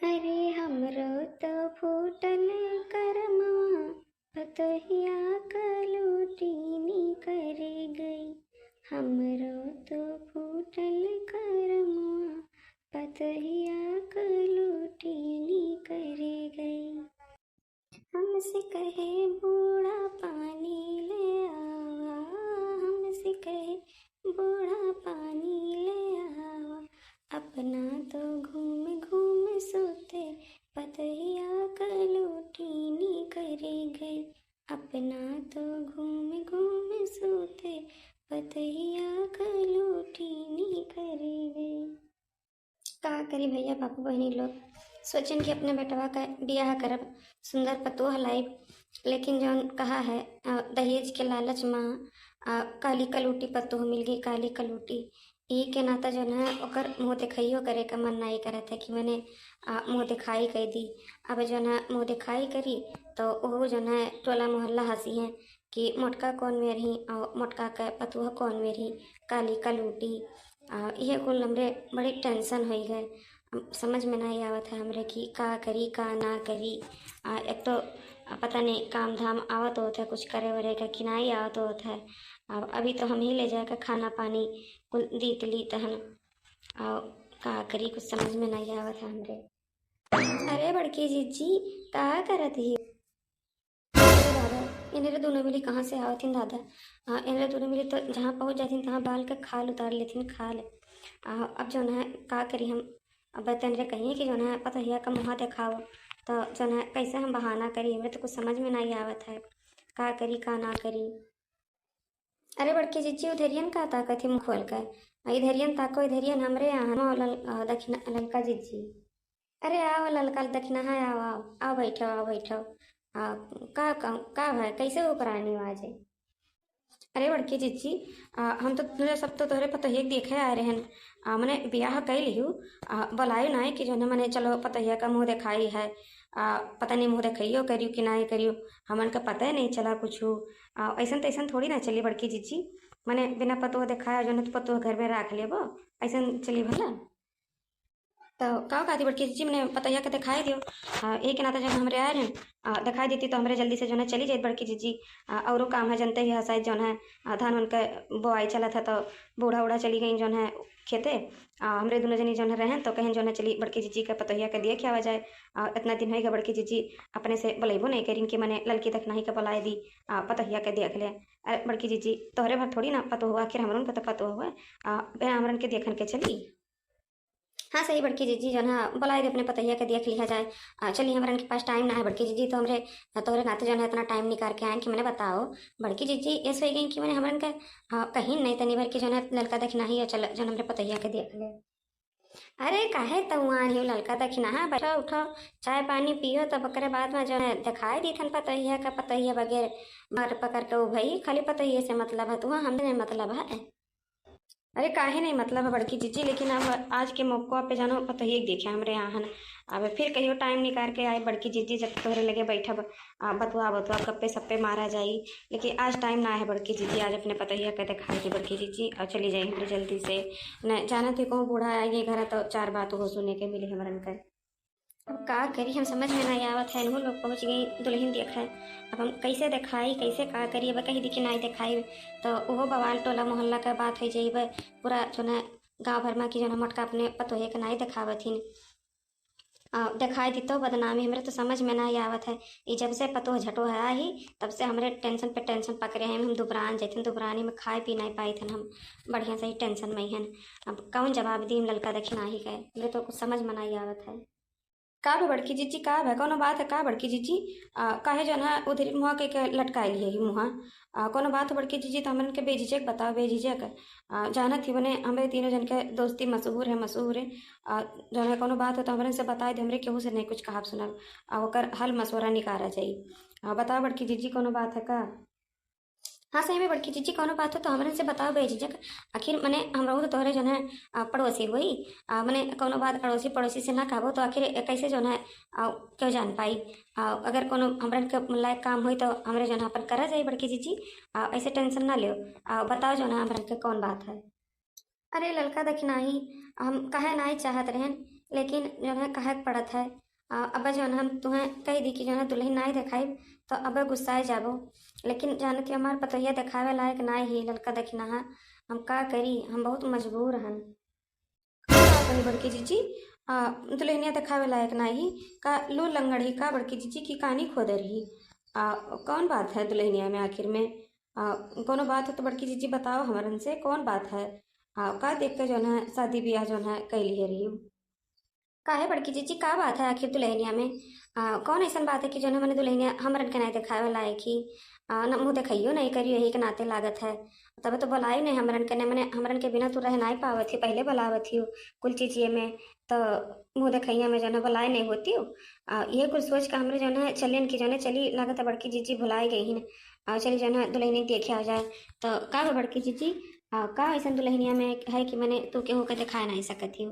अरे हमरो तो फूटल करमवा पतहिया कलूटीनी कर गई। हमरो तो फूटल करमवा पतहिया कलूटीनी कर गई। हमसे कहे बूढ़ा पानी ले आवा, हमसे कहे बूढ़ा पानी ले आवा। अपना तो घूम घूम सोते पतहिया कलूटीनी करे गई। अपना तो घूम घूम सोते पतहिया कलूटीनी करे गई। का करी भैया बापू बहनी लोग सोचन कि अपने बेटवा का बियाह करब, सुंदर पतोह लाइब, लेकिन जौन कहा है दहेज के लालच में काली कलूटी पतोह मिल गई, काली कलूटी। ई के नाता जौन है ओकर मुँह दिखाइयो करे का मन नहीं करत है कि मैंने मुँह दिखाई कर दी। अब जौन है मुँह दिखाई करी तो वो जौन है टोला मोहल्ला हंसी हैं कि मोटका कौन में रही और मोटका का पतोह कौन में रही, काली कलूटी। ये कुल हमरे बड़ी टेंशन हो गए, समझ में नहीं आवत है हमरे कि का करी का ना करी। एक तो पता नहीं काम धाम आवत होता है कुछ करे वरे का कि नहीं आवत होता है। अब अभी तो हम ही ले जाकर खाना पानी कुल दीत ली तहन, और का करी कुछ समझ में नहीं आवत है हमरे। अरे बड़की जीजी का करत ही दादा, इन्हें दोनों मिली कहाँ से आवत थीन दादा। इन्हें दोनों मिली तो जहाँ पहुँच जाती तहाँ बाल का खाल उतार लेती खाल। अब जो है का करी हम। अब तनरे कहिए कि जो है पतहिया का मुँह दिखाओ, तो जो है कैसे हम बहाना करी, हमें तो कुछ समझ में नहीं आवत है का करी का ना करी। अरे बड़की जीजी उधरियन का ताकत ही मुँह खोल कर, इधरियन ताको इधरियन हमरे यहाँ दक्षिणा ललका जीजी। अरे आओ ललका दक्षिणा है, आओ आओ आओ बैठो आओ बैठो। का है कैसे ऊपर आने आज है। अरे बड़की जीजी हम तो तुझे सब तो तोहरे पतहिया के देखे आ रहे हैं। मने ब्याह कई लिहू बोलायो ना कि जो है मने चलो पतहिया का मुँह दिखाई है। पता नहीं मुँह दिखाइयो करियो कि नहीं करियो, हमन का पता ही नहीं चला कुछ। ऐसा तैसन थोड़ी ना चली बड़की जीजी, मने बिना पतोह दिखाया जो है तो पतोह घर में रख लेबो, ऐसा चली भला। तो का कहती बड़की जीजी मैंने पतैया के दिखाई दियो। एक नाता जब हमरे आए हैं दिखाई देती तो हमरे जल्दी से जो है चली जाए बड़की जीजी। औरों काम है जनते ही है शायद जो है धान उनका बोआई चला था तो बूढ़ा उड़ा चली गई जो है खेते। हमरे दोनों जनी जो है रहें तो कहें जो है चली बड़की जीजी का पतैया के दिए क्या जाए। इतना दिन होगा बड़की जीजी अपने से बुलेबो नहीं करी कि मैंने लड़की तक नहीं का बुलाए दी पतैया के देख ले। अरे बड़की जीजी तोहरे भर थोड़ी ना पतो हुआ, आखिर हमरन का तो पतो हुआ बिना हमरन के देखन के चली। हाँ सही बड़की जीजी जो है बुलाए दे अपने पतैया के देख लिया जाए। चलिए हमारे के पास टाइम ना है बड़की जीजी, तो हमरे तोहरे नाते जो है इतना टाइम निकाल के आए कि मैंने बताओ बड़की जीजी ऐसे हो गई कि मैंने हमारे के कहीं नहीं तनी भर के जो है लड़का देखना ही चल जो हमरे पतैया के देख ले। अरे काहे तउआन ही लड़का देखना है, बैठो उठो चाय पानी पियो तब ओकरे बाद में जो है दिखाई दी थन पतैया का पतैया वगैरह मार पकड़ के भाई खाली पतैया से मतलब है, तुआ हमने मतलब है। अरे काहे नहीं मतलब है बड़की जीजी, लेकिन अब आज के मौका पे जानो पता ही देखे हमरे यहाँ है। अब फिर कहियो टाइम निकाल के आए बड़की जीजी जब तोहरे लगे बैठब बतुआ बतुआ गप्पे सप्पे मारा जाई, लेकिन आज टाइम ना है बड़की जीजी। आज अपने पतैया कहते खाए थी बड़की जीजी और चली जाई हमरे जल्दी से। न जाना थे कहूँ बूढ़ा आइए घर तो चार बात हो सुने के मिले हमारन कर। अब का करी हम समझ में नहीं आवत है, इन्हों लोग पहुँच गई दुल्हन देख है। अब हम कैसे दिखाई कैसे का करी, अब कहीं दिखी नहीं दिखाई तो वो बवाल टोला मोहल्ला का बात हो जाइए पूरा जो है गाँव भर में कि जो है मटका अपने पतोहे के नहीं दिखावथिन। दिखाई दी तो बदनामी हमरे तो समझ में नहीं आवत है। ये जब से पतो झटो है ही तब से हमरे टेंशन पे टेंशन पकड़े हैं, हम दुबरान जैथिन दुबरानी में खाए पी नहीं पाई थन हम बढ़िया से ही टेंशन में ही हैं। अब कौन जवाब दी लड़का देखना ही गए, मेरे तो कुछ समझ में नहीं आवत है। का बे बड़की जीजी का है कोनो बात है का बड़की जीजी काहे जो है उधर मुँह के लटकाई है मुँह कोनो बात है बड़की जीजी, तो हमन के बेझिझक बताओ बेझिझक। जानत ही बने हमें तीनों जन के दोस्ती मशहूर है। जो है कोनो बात है तो हमरे से बताए दे, हमरे केहू से नहीं कुछ कहा सुनब ओकर हल मशवरा निकाला जाई। बताओ बड़की जीजी कोनो बात है का। हाँ सही में बड़की जीजी कोनो बात हो तो हमरे से बताओ बेझिझक। आखिर मने हम रहू तो तोहरे जो है पड़ोसी हुई मने कोनो बात अड़ोसी पड़ोसी से ना कहबो तो आखिर कैसे जो है क्यों जान पाई। अगर कोनो हमरन के लायक काम हुई तो हमरे जो है अपन करा जाए बड़की जीजी। ऐसे टेंशन ना लियो। बताओ जो है हमरन के कौन बात है। अरे लड़का देखना ही हम कहे नहीं चाहत रहन, लेकिन जो है कहे के पड़त है। अब जो है हम तुम्हें कह दी कि जो है दुल्हन नहीं दिखाई तो अब गुस्साए जाबो। लेकिन जान कि हमार पतोहिया दिखावे लायक ना ही लड़का देखना है। हम का करी, हम बहुत मजबूर हन। का कही बड़की जीजी, दुल्हनिया दिखावे लायक ना ही का लू लंगड़ी का बड़की जीजी की कहानी खोद रही। कौन बात है दुल्हनिया में आखिर में? कोनो बात है तो बड़की जीजी बताओ हमारन से कौन बात है। का देख के जो है शादी ब्याह जो है कैली रही। काहे बड़की जीजी का बात है आखिर दुल्हनिया में? कौन ऐसा बात है कि जो है मैंने दुल्हनिया हमरन के नहीं दिखावे लायक ही? न मुँह दिखाइयो नहीं करियो यही के नाते लागत है। तब तो बुलाई नहीं हमरन के, नहीं मैंने हमरन के बिना तू रह नहीं पावत थी, पहले बुलावत ही कुल चीज ये में। तो मुँह दिखाइया में जो है बुलाई नहीं होती हो। ये कुछ सोच के हमरे जो है चलियन की जो है चली लागत है बड़की जीजी भुलाई गई ही। चली जो है दुल्हनी देखे आ जाए। तो का है बड़की जीजी, का ऐसा दुल्हनिया में है कि मैंने तू केहू के दिखा नहीं सकत ही?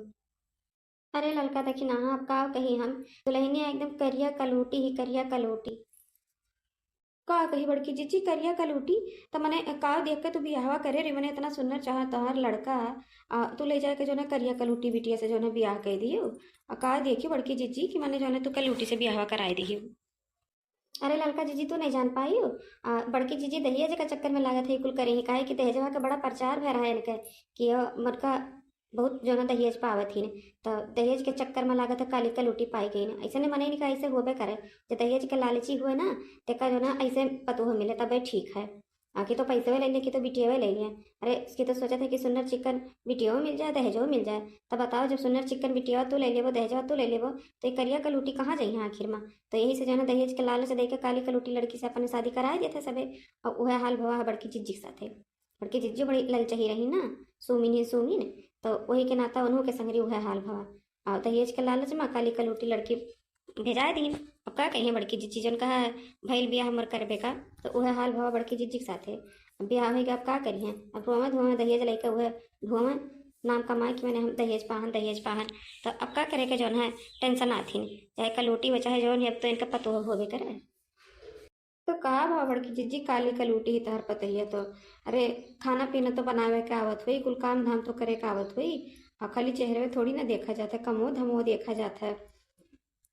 अरे ललका देखी ना आप का कही हम, दुल्हनिया एकदम करिया कलूटी ही करिया कलूटी। का कही बड़की जीजी करिया कलूटी? तो मैंने का देख के तू बियाहवा करे रे, मैंने इतना सुंदर चाहा तोहार लड़का। तू ले जाके जो ना करिया कलूटी बिटिया से जो ना बियाह कर दियो। का देखी बड़की जीजी कि मैंने जो है तू कलूटी से बियाहवा कराई दी। अरे ललका जीजी तू नहीं जान पाई हो। बड़की जीजी दहेज का चक्कर में लागत है कुल करे ही काहे कि दहेजवा का बड़ा प्रचार भय रहा है इनके कि मटका बहुत जो ना दहेज पावत ही ने। तो दहेज के चक्कर में लागत है काली का लूटी पाई गई ना, ऐसे ने मने नहीं का ऐसे होबे करे। जो दहेज के लालची हुए ना तेका जो ना ऐसे पतोह मिले तबे ठीक है। आके तो पैसे ले लिए कि तो बिटिया ले लिए। अरे इसकी तो सोचा था कि सुंदर चिकन बिटिया मिल जाए दहेजो मिल जाए। तब बताओ जब सुंदर चिकन बिटिया तू ले लेबो दहेजवा तू ले लेबो तो ये करिया का लूटी कहाँ जाई है आखिर में? तो यही से जो है ना दहेज के लालच दे के काली कलूटी लड़की से अपने शादी कराए देते सबे। और वह हाल भवा है बड़की जिज्जी के साथे। बड़की जिज्जी बड़ी ललचही रही ना, सुमिन ही सुमिन। तो वही के नाता उन्हों के संगरी वह हाल भवा। और दहेज के लालच में काली कलूटी लड़की भेजाए दीन। अब का कहिए बड़की जिज्जी जन कहा है भैल बियाह हमर करबे का। तो वह हाल भवा बड़की जिज्जी के साथे। अब बियाह होगा अब का करिए, अब धुआं धुआं दहेज लेके वह धुआं नाम कमाए कि मैंने हम दहेज पाहन। तो अब का करे के जौन है टेंशन आती नहीं, चाहे कलूटी हो चाहे जौन है अब तो इनका पतो होबे करे। तो कहा भाव बड़की जिज्जी काली कलूटी ही तहर पतैया तो। अरे खाना पीना तो बनावे के आवत हुई, कुल काम धाम तो करे के आवत हुई। खाली चेहरे में थोड़ी ना देखा जाता है, कमो धमो देखा जाता है।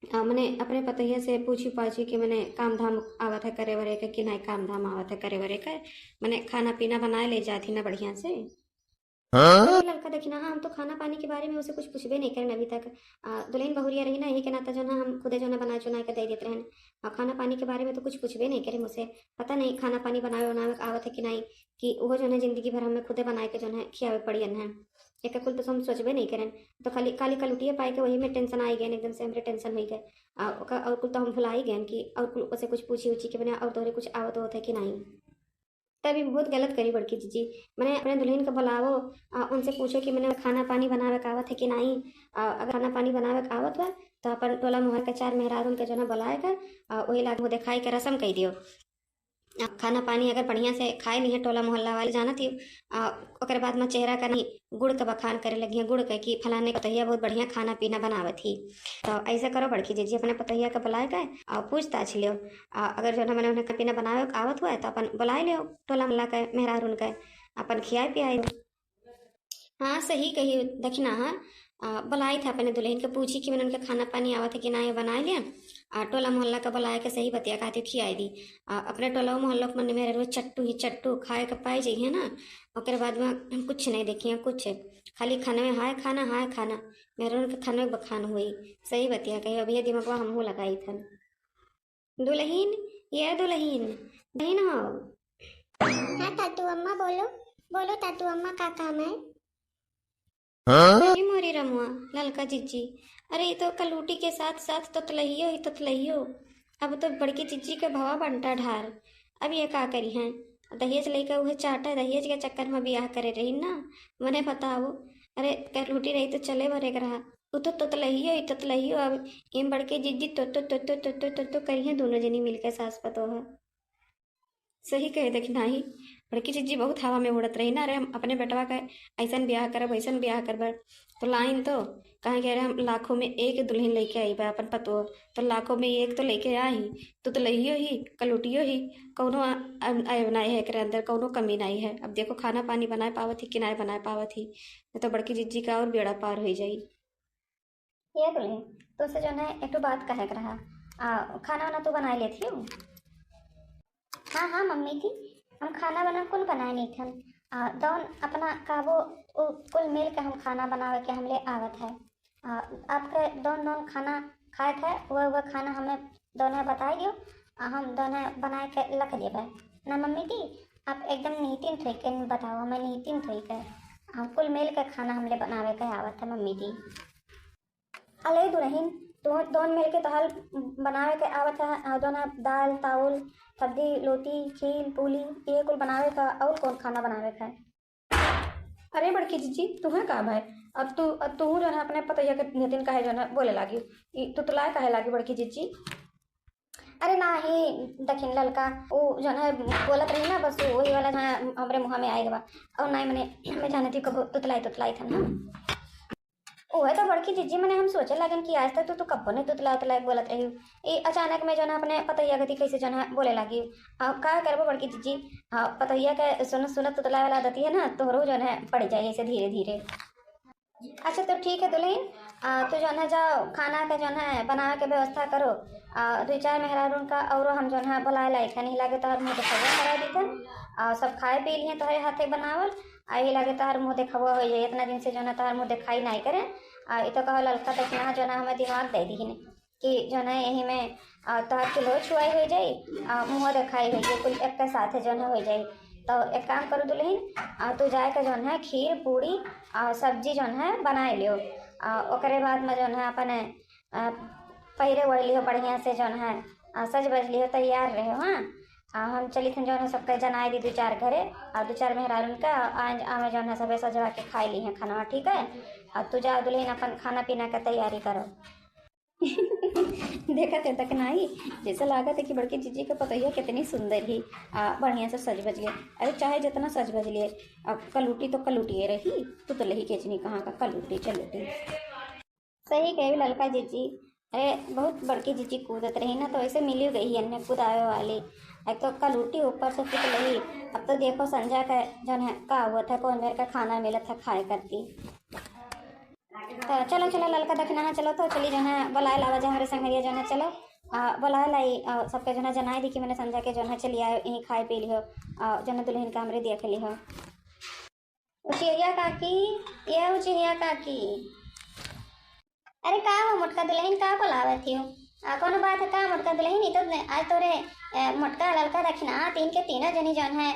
मैंने अपने पतैया से पूछी पाछी कि मैंने काम धाम आवत है करे वरे के कि नहीं काम धाम आवत है करे वरे का। मैंने खाना पीना बनाए ले जाती ना बढ़िया से। हाँ लड़का देखी ना, हाँ हम तो खाना पानी के बारे में उसे कुछ पूछबे नहीं करें अभी तक। दुल्हन बहुरिया रही ना यही के नाता जो ना हम खुदे जो ना बना चुना के दे देते हैं। और खाना पानी के बारे में तो कुछ पूछबे नहीं करे मुझसे। पता नहीं खाना पानी बनावे बनावे आवत है कि नहीं, कि वो जो है जिंदगी भर हमें खुदे बनाए के जो है खियावे पड़ी है। एक कुल तो हम सोचबे नहीं करें। तो खाली काली कलुटिया पाए के वही में टेंशन आई गए एकदम से हमरे टेंशन हो गए। और कुल तो हम भुला ही गए कि और कुल उसे कुछ पूछी उछी के बना और तोहरे कुछ आवत होता है कि नहीं। तभी बहुत गलत करी बड़की जीजी। मैंने अपने दुल्हन को बुलावो, उनसे पूछो कि मैंने खाना पानी बनावे का आवत है कि नहीं। अगर खाना पानी बनावे का आवत हुआ तो अपन टोला मोहर के चार मेहरारून के जो है बुलाएगा, वही लाग वो दिखाई के रसम कह दियो। खाना पानी अगर बढ़िया से खाए नहीं है टोला मोहल्ला वाले जाना थी। ओकर बाद में चेहरा का नहीं गुड़ का बखान करे लगी गुड़ के कि फलाने पतैया बहुत बढ़िया खाना पीना बनावत थी। तो ऐसे करो बड़की जीजी अपने पतैया का बुलाए गए और पूछताछ लियो। अगर जो है मैंने उन्हें खाना पीना बनावे का आवत हुआ है तो अपन बुलाए लियो टोला मोहल्ला के मेहरारून के, अपन खियाए पियाए। हाँ सही कही दक्षिणा। हाँ बुलाई था अपने दुल्हन के पूछी कि मैंने उनका खाना पानी आवा था कि ना ये बना लिया। टोला मोहल्ला का बुलाया के सही बतिया कहती खियाई दी। अपने टोला मोहल्ला के मन मेरे रोज चट्टू ही चट्टू खाए के पाए जाइए ना। ओकर बाद में हम कुछ नहीं देखिए कुछ, खाली खाने में हाय खाना मेरे उनके खाने में बखान हुई। सही बतिया कही अभी दिमाग हमहू लगाई था। दुल्हीन ये दुल्हीन बहन हो। हाँ तातू अम्मा बोलो, बोलो तातू अम्मा का काम है? अरे मोरी रमुआ ललका जीजी, अरे ये तो कलूटी के साथ साथ ततलहियो ही ततलहियो। अब तो बड़की जीजी के भवा बंटा ढार। अब ये का करी हैं, दहेज लेकर वह चाटा दहेज के चक्कर में ब्याह करे रही ना। मने बताओ, अरे कलूटी रही तो चले भरे रहा। वो तो ततलहियो ही ततलहियो। अब इन बड़के जीजी तो करी है दोनों जनी मिलकर सास पतो है। सही कहे देखी नाही बड़की जीजी बहुत हवा में उड़त रही ना। अरे हम अपने बेटवा का ऐसा ब्याह करब ऐसा ब्याह करब तो लाइन तो कहे कह रहे हम लाखों में एक दुल्हन लेके आई बा अपन पतो, तो लाखों में एक तो लेके आई। तो लहियो ही कलुटियो ही कौनो नहीं है एकरे अंदर कौनो कमी नहीं है। अब देखो खाना पानी बनाए पावत ही कि नहीं बनाए पावत ही, नहीं तो बड़की जीजी का और बेड़ा पार हो जाई। ये बोले तुझसे जो है एक तो बात कहे रहा। खाना वाना तू बनाए लेती हो? हाँ हाँ मम्मी थी, हम खाना बना कौन बनाए नहीं थे। दौन अपना काबो कुल मिल के हम खाना बनावे के हमले आवत है। आपके दोन दोन खाना खाए थे, वह खाना हमें दोनों बताई दियो। हम दोनों बनाए के रख देवे ना मम्मी थी। आप एकदम नीतिन थे के बताओ, हमें नीतिन थे के हम कुल मिल के खाना हमले बनावे के आवत है मम्मी थी। अले दुल्हन तो दोन मिल के दाल बनावे के आवत है। दोनों दाल चावल सब्जी रोटी खीर पूली ये कुल बनावे का, और कौन खाना बनावे का है? अरे बड़की जीजी तुम्हें काम है। अब तू जो है अपने पतैया के नितिन काहे जो है बोले लागी, तू तुलाए काहे लागी बड़की जीजी? अरे ना ही दखिन ललका वो जो है बोलत रही ना, बस वही वाला जो है हमारे मुँह में आएगा। और नहीं मैंने हमें जाने थी कब तुतलाई था ना। वो है तो बड़की जीजी मैंने हम सोचे लगन कि आज तक तू कब्बो नहीं तुतला बोलत रही। ये अचानक में जो है अपने पतैया गति कैसे जो है बोले लगी। क्या करबो बड़की जीजी, पतैया के सुनत तुतला वाला दती है ना, तोहरो जो है पड़ जाए ऐसे धीरे धीरे। अच्छा तो ठीक है दुल्हन, तो जो है जाओ खाना का जो है बनाने के व्यवस्था करो। दो चार मेहरारून का और हम जो है बुलाए लाई नहीं लागे तो मुँह देखा करा दी थे। सब खाए पी लिए तोहरे हाथे बनावल आई लागे तोहर मुँह देखबो हो जाए। इतना दिन से जो है तोहर मुँह दिखाई नहीं करे। ये तो कहो ललका दक्षिणा जो है हमें दिमाग दे दी कि जो है यही में तोहर किलो छुआई हो जाए, मुँह दिखाई हो जाए, कुल एक के साथ जो है हो जाए। तो एक काम करो दुल्हन, तू जाए के जो है खीर पूड़ी सब्जी जो है बनाए लियो। ओकरे बाद में जो है अपने पहिरे ओढ़ लियो बढ़िया से जो है सज बज लियो तैयार रहे। हाँ हम चली थन जो है सबके जनाए दी दो चार घरे और दो चार मेहरारून का आज आमे जो है सबे सजवा के खाई ली है खाना, ठीक है? और तू जाओ दुल्हन अपन खाना पीना का तैयारी करो। देखा थे तक नहीं जैसा लागत है कि बड़की जीजी के पतैया कितनी सुंदर ही बढ़िया से सज बज गए। अरे चाहे जितना सज बज लिए, अब कलूटी तो कलूटी रही, तू तो लही केचनी कहाँ का कलूटी चलूटी। सही कही ललका जीजी। अरे बहुत बड़की जीजी कूदत रही ना, तो ऐसे मिली गई अन्य कूदावे वाली। एक तो कलूटी ऊपर से फिर लही। अब तो देखो संजय का जो है का हुआ था, कौन देर का खाना मिला था खाए करती। तो चलो चलो ललका दखना चलो, तो चली जो है बुलाए लावा जा हमारे संगरिया जो है चलो बुलाए लाई सबके जो है जनाए दी कि मैंने संजय के जो है चली आए यहीं खाए पी लियो जो है दुल्हन का हमरे देख लियो। उचिया काकी, ये उचिया काकी। अरे का हो मोटका दुल्हन का बुलावे थी? कोनो बात है का मोटका दुल्हन? ही तो आज तोरे मोटका ललका दक्षिणा तीन के तीनों जनी जो है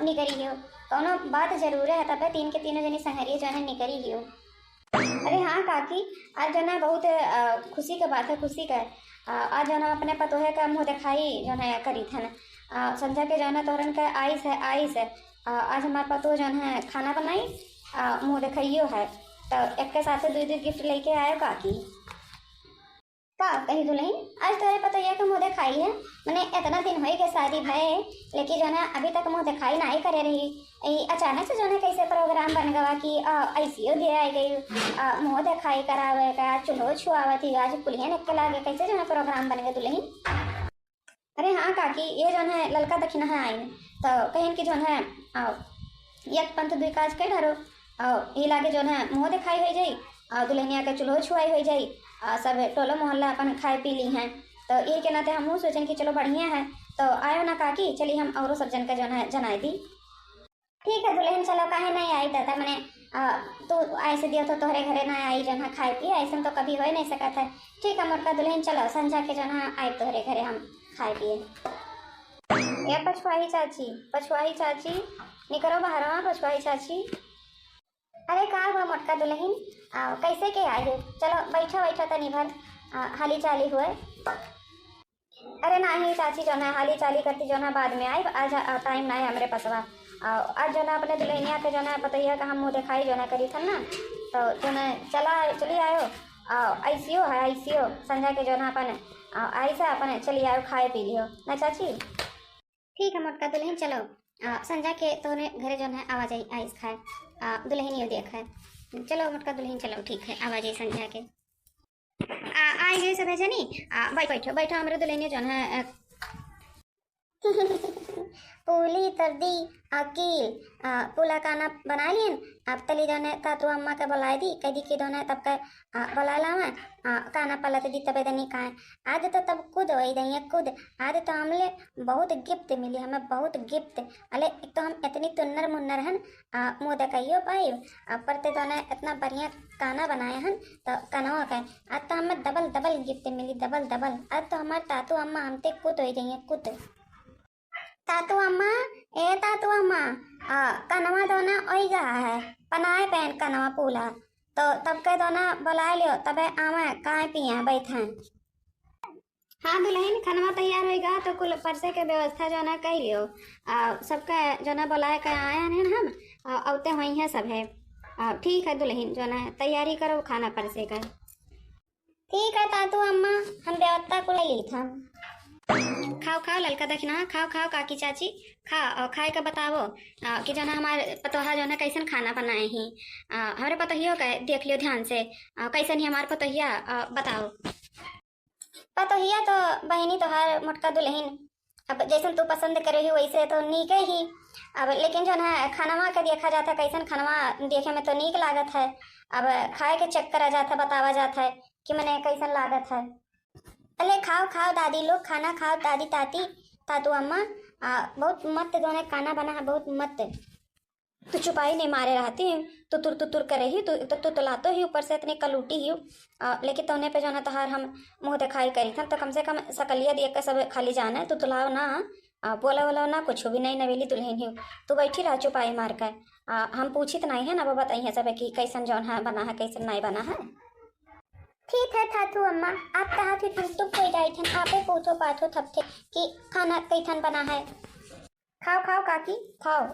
निकरी हो। कोनो बात जरूर है तब तीन के तीनों जनी संगरिया जो है निकरी हो। अरे हाँ काकी, आज जो है बहुत खुशी का बात है, खुशी का। आज जो है अपने पतोहे का मुँह दिखाई जो है करी था ना। संजय के जो है तोहरन का आइस है। आज हमारे पतो जो है खाना बनाई मुँह दिखाइयो है। तो एक के साथ दो गिफ्ट लेके आयो काकी। का कही दुल्हन आज तोरे पतैया के मुँह दिखाई है? मैंने इतना दिन हो गए शादी भय, लेकिन जो है अभी तक मुँह दिखाई नहीं करे रही। अचानक से जो है कैसे प्रोग्राम बन गवा कि ऐसी दे आई गई मुँह दिखाई करावे का चूल्हो छुआवा थी आज कुल्हियन एक लागे, कैसे जो है प्रोग्राम बन गया दुल्हन? अरे हाँ काकी, ये जो है ललका दक्षिणा है आई तो कहीं की जो है एक पंथ दुई काज के धरो ये लागे जो है मुँह दिखाई हो जाई, दुल्हनिया के चूल्हो छुआई हो जाई, सब टोलो मोहल्ला अपन खाए पी ली हैं। तो ये के नाते हम सोचें कि चलो बढ़िया है। तो आयो ना काकी, चली हम और सब जन का जो है जनाई दी। ठीक है दुल्हन चलो, काहे नहीं आई दादा मैंने तू ऐसे दिया तो तोहरे घरे ना आई जो है खाए पिए, ऐसे तो कभी हो नहीं सका था। ठीक है मोटका दुल्हन चलो संजा के जो है आए तोहरे घरे हम खाए पिए। ये पछुआही चाची निकलो बाहर पछुआही चाची। अरे का हुआ मोटका दुल्हन कैसे के आई हो? चलो बैठो तनी भर हाली चाली हुए। अरे नहीं चाची जो है हाली चाली करती जो है बाद में आई, आज टाइम ना है हमारे पासवा। आज जो है अपने दुल्हनिया के जो है पतैया का हम मुँह दिखाई जो है करी था ना, तो जो है चली आयो आईसीओ है आईसीओ संजय के जो है अपन ऐसा अपन चली आयो खाए पी लियो ना चाची। ठीक है मोटका दुल्हन चलो संजय के तोरे घरे जो है आवाज आई आइस खाए दुल्हन ये देख है। चलो मोटका दुल्हन चलो ठीक है आवाज आई संजय के आई गई सब है जनी बैठो हमारे दुल्हन जो है पूली तर दी अकील पूला खाना बना लियन। अब तली जो है तातू अम्मा के बुलाई दी कह दी कि जो है तब के बुला लावा खाना पलट दी तबे दनी का आज तो तब खुद हो दही खुद आज तो हमले बहुत गिफ्ट मिली हमें बहुत गिफ्ट। अले एक तो हम इतनी तुन्नर मुन्नर हन मुँह देखियो पाई पर ते तो इतना बढ़िया खाना बनाए हन तो कनवा का आज तो हमें डबल डबल गिफ्ट मिली डबल डबल। आज तो हमारे तातू अम्मा हमते कुत हो जाइए कुत। तातू अम्मा ए तातू अम्मा कनवा दोना ओई गा है पनाए पहन कनवा पूला तो तब के दोना बुला लियो तबे आवे काय पिया बैठे। हाँ दुल्हन खनवा तैयार होगा तो कुल परसे के व्यवस्था जो ना कर लियो सबका जो ना बुलाए के आया है हम औते वही है सब है। ठीक है दुल्हन जो ना तैयारी करो खाना परसे का। ठीक है तातू अम्मा हम व्यवस्था को ले ली था। खाओ खाओ ललका दक्षिणा खाओ खाओ काकी चाची खाओ खाए का बताओ कि जो ना हमारे पतोहा जो ना कैसन खाना बनाए ही हमारे पतोहियों का देख लियो ध्यान से कैसन ही हमारे पतोहिया बताओ। पतोहिया तो बहनी तो हर मोटका दुल्हन अब जैसन तू पसंद करे ही वैसे तो नीक ही अब लेकिन जो है खानवा का देखा जाता कैसन खानवा देखे में तो नीक लागत है। अब खाए के चेक करा जाता बतावा जाता है कि मैंने कैसन लागत है। अरे खाओ खाओ दादी लोग खाना खाओ दादी ताती तातू अम्मा बहुत मत जो है खाना बना है बहुत मत। तू चुपाई नहीं मारे रहती तुतुर करे ही तू तो लातो ही ऊपर से इतनी कलूटी ही लेकिन तोने पे जो है तहार हम मुँह दिखाई करी था तो कम से कम सकलिया देख कर सब खाली जाना है तू लाओ ना बोला बोला ना कुछ भी नहीं नवेली दुल्हन ही तू बैठी रह चुपाई मार कर हम पूछी तो नहीं है ना वो बताई है सब कि कैसन जौन है बना है कैसन नहीं बना है। ठीक है थाथू अम्मा आप कहा फिर तुम कोई जाई थन आपे पूछो पाछो थप थे कि खाना कैसन बना है। खाओ खाओ काकी खाओ।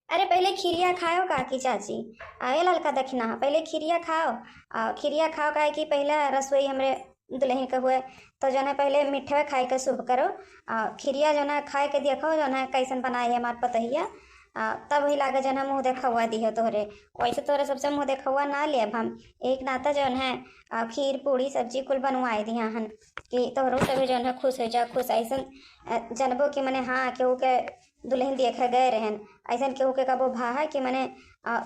अरे पहले खीरिया खाओ काकी चाची आए ललका दक्षिणा पहले खीरिया खाओ खीरिया खाओ काहे कि पहला रसोई हमरे दुल्हन का हुए तो जो है पहले मिठवा खाए के शुभ करो खीरिया जो है खाए के देखो जो है कैसन बनाई है हमार पतहिया तब ही लागे जो है मुँह देखा हुआ दी हो तोहरे वैसे तोहरे सबसे मुँह देखा हुआ ना ले अब हम एक नाता जो है खीर पूड़ी सब्जी कुल बनवाए दिया हन कि तोहरों से जो है खुश हो जा खुश ऐसा जनबो कि मैंने हाँ केहू के दुल्हन देखे गए रहन ऐसा केहू के कबो भा है कि मैंने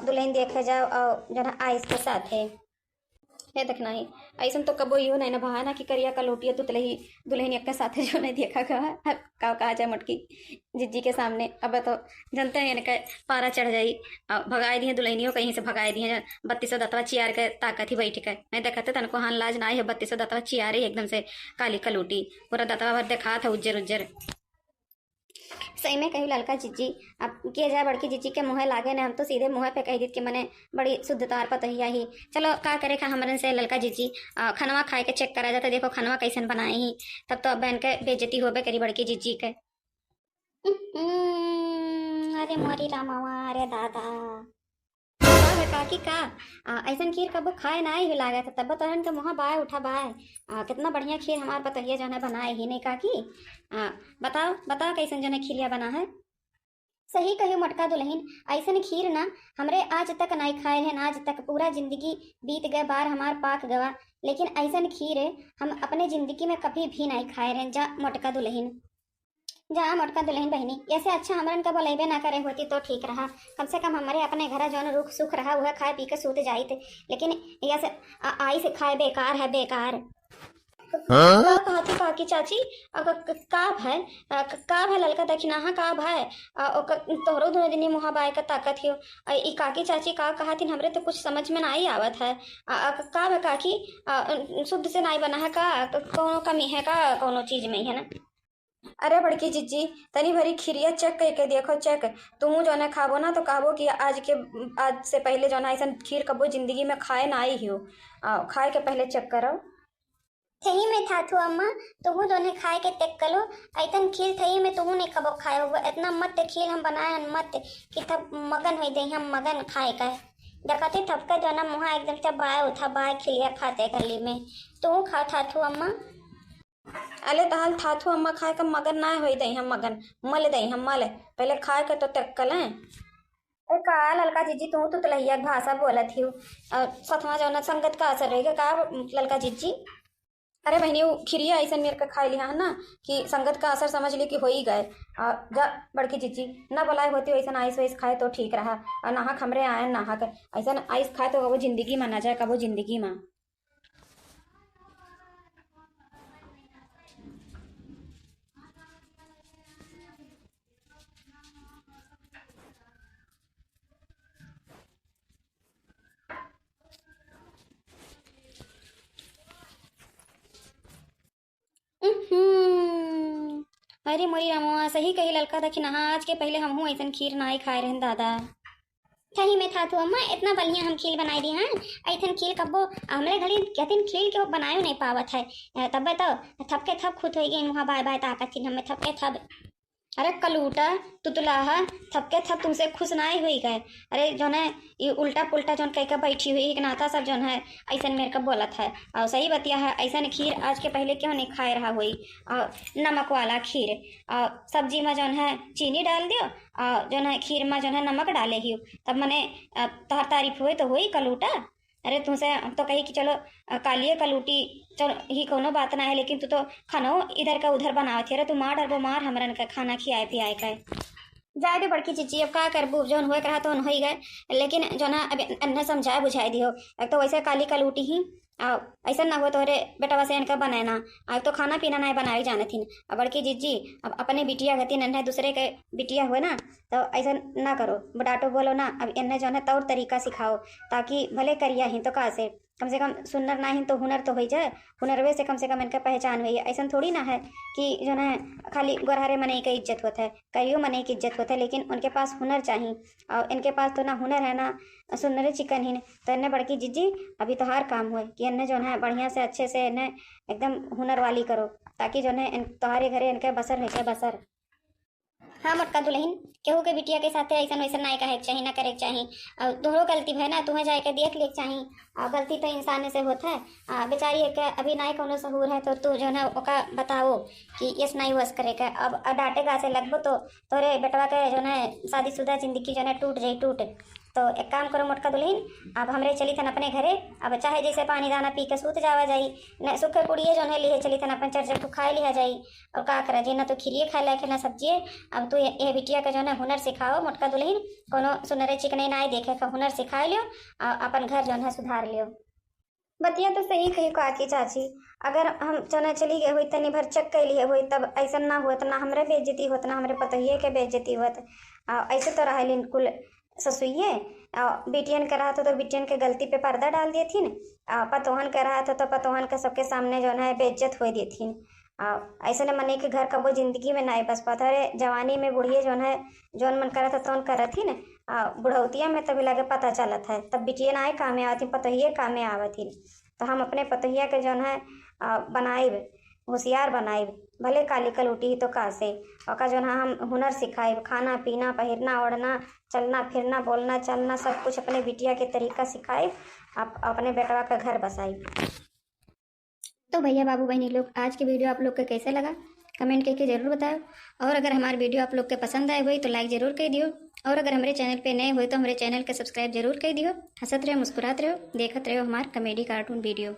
दुल्हन देखे जाओ और जो है आइस के साथ है देखना ही ऐसा तो कबो यो नहीं ना भा ना कि करिया का लोटिया तो ही दुल्हन के साथ जो नहीं देखा गया कहा जाए मटकी जिज्जी के सामने अब तो जनते हैं इनका पारा चढ़ जाई भगाए दिए दुल्हनियों कहीं से भगाए दिए 3200 दतवा चियार के ताकत ही बैठ कर मैं देखते तनको हाँ लाज ना है 3200 दतवा चियार ही एकदम से काली कलूटी पूरा दतवा भर देखा था उज्जर उज्जर। सही में कही ललका जीजी अब किया जाए बड़की जीजी के मुँह लागे ने हम तो सीधे मुँह पे कह दी कि मैंने बड़ी शुद्धतार पतहिया ही चलो का करे खा हमारे से ललका जीजी खनवा खाए के चेक करा जाता देखो खनवा कैसन बनाए ही तब तो बहन के बेइज्जती होबे करी बड़की जीजी के। अरे मोरी रामावा अरे दादा काकी का ऐसा खीर कबो खाए ना ही लागे था तब तोहन के मुँह बाय उठा बाय कितना बढ़िया खीर हमार पतहिया जो है बनाए ही नहीं काकी बताओ बताओ कैसन जो है खीरिया बना है। सही कही मटका दुल्हन ऐसन खीर ना हमरे आज तक नहीं खाए हैं आज तक पूरा जिंदगी बीत गए बार हमार पाक गवा लेकिन ऐसन खीर हम अपने जिंदगी में कभी भी नहीं खाए रहे। जा मटका दुल्हन जा मोटका दुल्हन बहनी ऐसे अच्छा हमरन का बोलेबे ना करे होती तो ठीक रहा कम से कम हमारे अपने घर जो रुख सुख रहा हुआ खाए पी के सूत जाई थे लेकिन ऐसे आई से खाए बेकार है बेकार। कहती काकी चाची का है ललका दक्षिणा का है तोहरो दोनों दिन मुँह बाय का ताकत हो ई काकी चाची का कहा थी हमरे तो कुछ समझ में नहीं आवत है का है काकी शुद्ध से नहीं बना है का कोनो कमी है का कोनो चीज में है ना। अरे बड़की जीजी तनी भरी खीरिया चेक करके देखो चेक तुम जो है खाबो ना तो कहबो कि आज से पहले जो है ऐसा खीर कबो जिंदगी में खाए ना आई हो खाए के पहले चेक करो। थही में था थू अम्मा तुहू दोने खाए के चेक करो ऐसा खीर थही में तुहू नहीं कबो खाए हुआ इतना मत खीर हम बनाए हम मत कि तब मगन हो दे हम मगन खाए का देखते थपका जो ना मुँह एकदम से बाय उठा बाय खिलिया खाते गली में तुहू खा था थू अम्मा। अले तहाल थाथू अम्मा खाए का मगन ना हो दई हम मगन मल दई हम मल पहले खाए के तो तक्कल है। का ललका जीजी तू तो तलैया भाषा बोलत ही सतवा जो संगत का असर रहेगा का ललका जीजी अरे बहनी वो खिरिया ऐसा मेरे का खाई लिया है ना कि संगत का असर समझ ली कि हो ही गए। जा बड़की चीची ना बुलाए होती वैसा आइस वाइस खाए तो ठीक रहा। और नहा खमरे आए नहा कर ऐसा आइस खाए तो कबो जिंदगी में ना जाए कबो जिंदगी में। अरे मोरी रामुआ सही कही ललका था कि नहा आज के पहले हमहू ऐसा खीर ना ही खाए रहन दादा। सही में था तू अम्मा, इतना बढ़िया हम खीर बनाई दी हैं। ऐसन खीर कब्बो हमरे घड़ी कहतीन खीर के वो बनायो नहीं पावत है। तब बताओ थपके थप खुद हो गई वहाँ बाय बाय ताकत थी हमें थपके थप। अरे कलूटा तुतलाहा थपके थप तुमसे खुश ना ही हुई गए। अरे जो है ये उल्टा पुल्टा जो कह के बैठी हुई एक नाता सब जो है ऐसा मेरे को बोलत है। और सही बतिया है ऐसा खीर आज के पहले क्यों नहीं खाए रहा हुई। और नमक वाला खीर और सब्जी में जो है चीनी डाल दियो और जो है खीर में जो है नमक डाले ही तब मने तोहर तारीफ हुई तो हुई कलूटा। अरे तुमसे हम तो कही कि चलो कालिए कलूटी चलो ही कोनो बात ना है लेकिन तू तो खानो इधर का उधर बनावत है। अरे तू मार डर मार हमरन का खाना खियाए पियाए का जाए दे बड़की चीची अब का करबू जौन हुए कहा तो हो ही गए। लेकिन जो ना अब अन्ना समझाए बुझाई दियो एक तो वैसे काली कलूटी ही ऐसा ना हो तो अरे बेटा से इनका बनाना अब तो खाना पीना नहीं बनाई जाने थी। अब बड़की जीजी अब अपने बिटिया गति नन्हे दूसरे के बिटिया हुए ना तो ऐसा ना करो डांटो बोलो ना। अब इन्हें जो है तौर तरीका सिखाओ ताकि भले करिया ही तो का से कम सुनर ना ही तो हुनर तो हो जाए। हुनरवे से कम इनका पहचान हुई है। ऐसा थोड़ी ना है कि जो है खाली गोरहरे मने की इज्जत होता है करियो मने की इज्जत होता है लेकिन उनके पास हुनर चाहिए। और इनके पास तो ना हुनर है ना सुनरे चिकन ही तो इन्हें बड़की जीजी अभी तो हर काम हुए कि इन्हें जो है बढ़िया से अच्छे से इन्हें एकदम हुनर वाली करो ताकि जो है तुम्हारे घरे इनके बसर नहीं बसर। हाँ मोटका दुल्हन केहू के बिटिया के साथे ऐसा वैसा नहीं कहे के चाहिए ना करे के चाहिए। और दोनों गलती है ना तुम्हें जाके देख ले चाहिए। और गलती तो इंसान से होता है। बेचारी एक अभी नहीं कोनो सहूर है तो तू जो है ओका बताओ कि यस नहीं वस करे का। अब डांटेगा से लगभो तो तोरे बेटवा के जो है शादीशुदा जिंदगी जो है टूट जाए टूट। तो एक काम करो मोटका दुल्हन अब हमरे चली थन अपने घरे। अब चाहे जैसे पानी दाना पी के सूत जावा जाई न सूखे पुड़िए जो है लिए चली थन अपन चर्चा खाए लिया जाई। और का करा जी ना तो खीरिए खाए लायक ना सब्जी। अब तू ये बिटिया का जो है हुनर सिखाओ मोटका दुल्हन कोनो सुनरे चिकने ना देखे का हुनर सिखा लियो और अपन घर जो है सुधार लियो। बतिया तो सही कही काकी चाची अगर हम चना चली गए हुई तनी भर चक के लिए हुई तब ऐसा ना हुआ ना हमरे बेइज्जती होत ना हमरे पतोहिए के बेइज्जती होत। ऐसे तो रहा कुल ससुइये बिटियन के रहा था तो बिटियन के गलती पे पर्दा डाल दिए थी पतोहन के रहा था तो पतोहन के सबके सामने जो है बेइज्जत हो दी थी। ऐसे न मने के घर कबो जिंदगी में नहीं बस पाता। अरे जवानी में बुढ़िए जो है जौन मन करा था तौन करा थी न बुढ़ौतिया में तभी लगे पता चलत है तब बिटिया ना कामे आवती पतोहिए कामे आवती। तो हम अपने पतोहिया के जो है बनाइब होशियार बनाइब भले काली कलूटी ही तो कासे और जो है हम हुनर सिखाइब खाना पीना पहिरना ओढ़ना चलना फिरना बोलना चलना सब कुछ अपने बिटिया के तरीका सिखाइब आप अपने बेटवा का घर बसाइब। तो भैया बाबू बहनी लोग आज की वीडियो आप लोग को कैसे लगा कमेंट करके जरूर बताओ। और अगर हमारी वीडियो आप लोग के पसंद आए हुई तो लाइक जरूर कर दियो। और अगर हमारे चैनल पे नए हुए तो हमारे चैनल के सब्सक्राइब जरूर कर दियो। हंसत रहो मुस्कुराते रहो देखते रहो हमारे कॉमेडी कार्टून वीडियो।